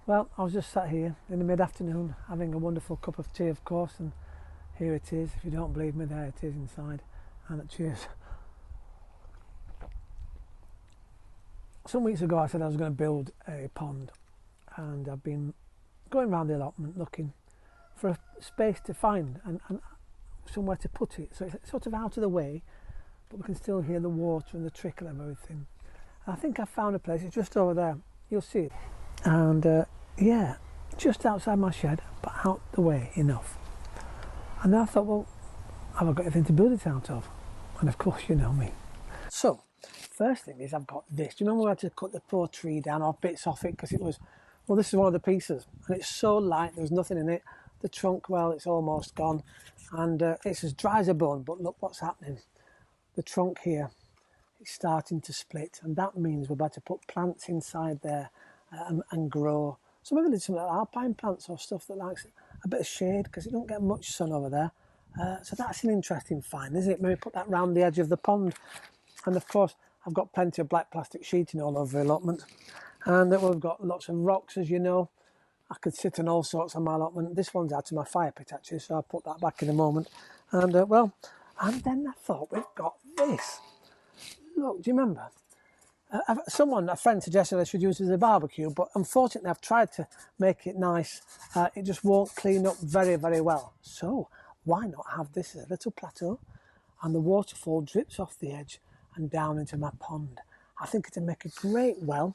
Well, I was just sat here in the mid-afternoon having a wonderful cup of tea, of course, and here it is. If you don't believe me, there it is inside. And cheers. Some weeks ago I said I was going to build a pond, and I've been going around the allotment looking for a space to find and somewhere to put it, so it's sort of out of the way, but we can still hear the water and the trickle of everything. And I think I found a place. It's just over there, you'll see it, and yeah, just outside my shed, but out the way enough. And then I thought, well, have I got anything to build it out of? And of course, you know me. So first thing is, I've got this. Do you remember we had to cut the poor tree down, or bits off it, because it was, well, this is one of the pieces, and it's so light, there's nothing in it. The trunk, well, it's almost gone, and it's as dry as a bone, but look what's happening. The trunk here is starting to split, and that means we're about to put plants inside there and grow. So maybe there's some alpine plants or stuff that likes a bit of shade, because it don't get much sun over there. So that's an interesting find, isn't it? Maybe put that round the edge of the pond. And of course, I've got plenty of black plastic sheeting all over the allotment. And we've got lots of rocks, as you know. I could sit on all sorts on my allotment. This one's out of my fire pit, actually, so I'll put that back in a moment. And well, and then I thought, we've got this. Look, do you remember? A friend suggested I should use it as a barbecue, but unfortunately I've tried to make it nice. It just won't clean up very, very well. So why not have this as a little plateau, and the waterfall drips off the edge and down into my pond. I think it'll make a great well,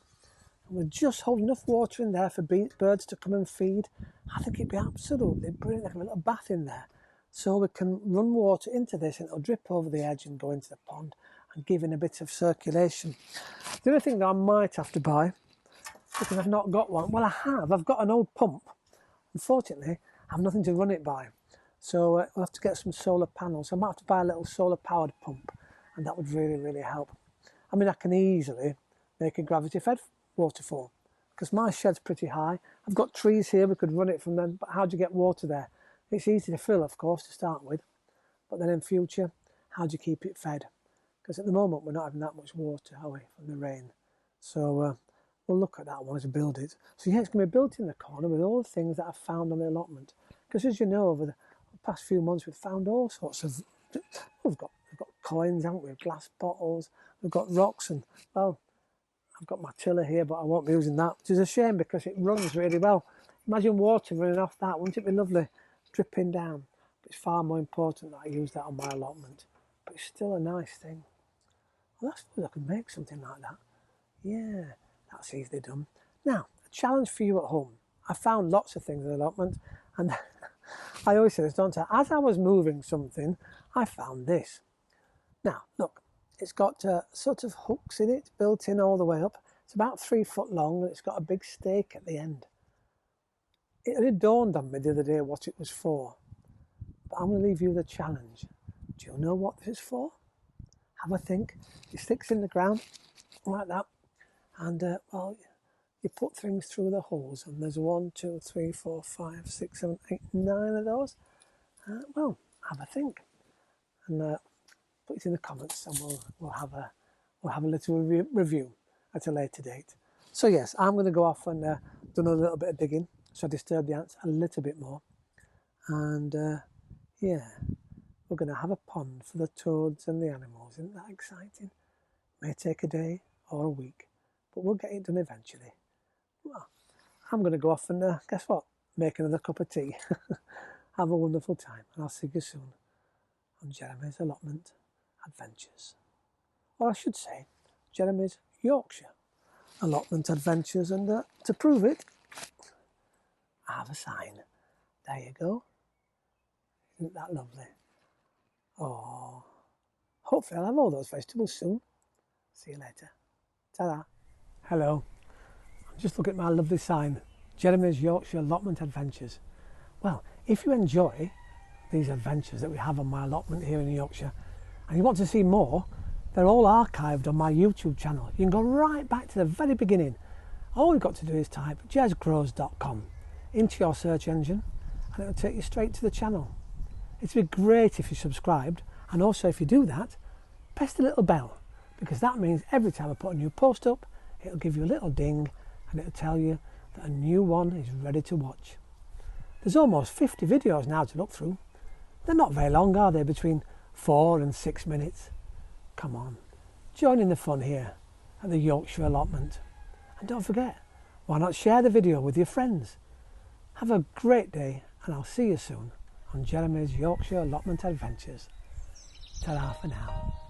and we'll just hold enough water in there for birds to come and feed. I think it'd be absolutely brilliant. Like a little bath in there, so we can run water into this and it'll drip over the edge and go into the pond and give it a bit of circulation. The other thing that I might have to buy, because I've not got one, well, I've got an old pump. Unfortunately, I have nothing to run it by, so we'll have to get some solar panels. I might have to buy a little solar powered pump, and that would really, really help. I mean, I can easily make a gravity fed waterfall, because my shed's pretty high. I've got trees here, we could run it from them, but how do you get water there? It's easy to fill, of course, to start with, but then in future, how do you keep it fed? Because at the moment we're not having that much water, are we, from the rain? So we'll look at that one as we build it. So yeah, it's going to be built in the corner with all the things that I've found on the allotment. Because as you know, over the past few months we've found all sorts of, we've got coins, haven't we? Glass bottles, we've got rocks, and well, I've got my tiller here, but I won't be using that, which is a shame because it runs really well. Imagine water running off that, wouldn't it be lovely? Dripping down. But it's far more important that I use that on my allotment. But it's still a nice thing. Well, I suppose I could make something like that. Yeah, that's easily done. Now, a challenge for you at home. I found lots of things in the allotment, and I always say this, don't I? As I was moving something, I found this. Now, look, it's got sort of hooks in it, built in all the way up. It's about 3 foot long, and it's got a big stake at the end. It only dawned on me the other day what it was for. But I'm going to leave you the challenge. Do you know what this is for? Have a think. It sticks in the ground like that, and well, you put things through the holes, and there's 1, 2, 3, 4, 5, 6, 7, 8, 9 of those. Well, have a think, and put it in the comments, and we'll have a little review at a later date. So yes, I'm going to go off and do a little bit of digging, so I disturb the ants a little bit more, and yeah. We're going to have a pond for the toads and the animals. Isn't that exciting? May take a day or a week, but we'll get it done eventually. Well, I'm going to go off and guess what? Make another cup of tea. Have a wonderful time, and I'll see you soon on Jeremy's Allotment Adventures. Or I should say, Jeremy's Yorkshire Allotment Adventures. And to prove it, I have a sign. There you go. Isn't that lovely? Oh, hopefully I'll have all those vegetables soon. See you later. Ta-da. Hello. Just look at my lovely sign. Jeremy's Yorkshire Allotment Adventures. Well, if you enjoy these adventures that we have on my allotment here in Yorkshire, and you want to see more, they're all archived on my YouTube channel. You can go right back to the very beginning. All you've got to do is type jezgrows.com into your search engine, and it'll take you straight to the channel. It'd be great if you subscribed, and also if you do that, press the little bell, because that means every time I put a new post up, it'll give you a little ding, and it'll tell you that a new one is ready to watch. There's almost 50 videos now to look through. They're not very long, are they? Between 4 and 6 minutes. Come on, join in the fun here at the Yorkshire Allotment. And don't forget, why not share the video with your friends? Have a great day, and I'll see you soon on Jeremy's Yorkshire Allotment Adventures. Ta-ra for now.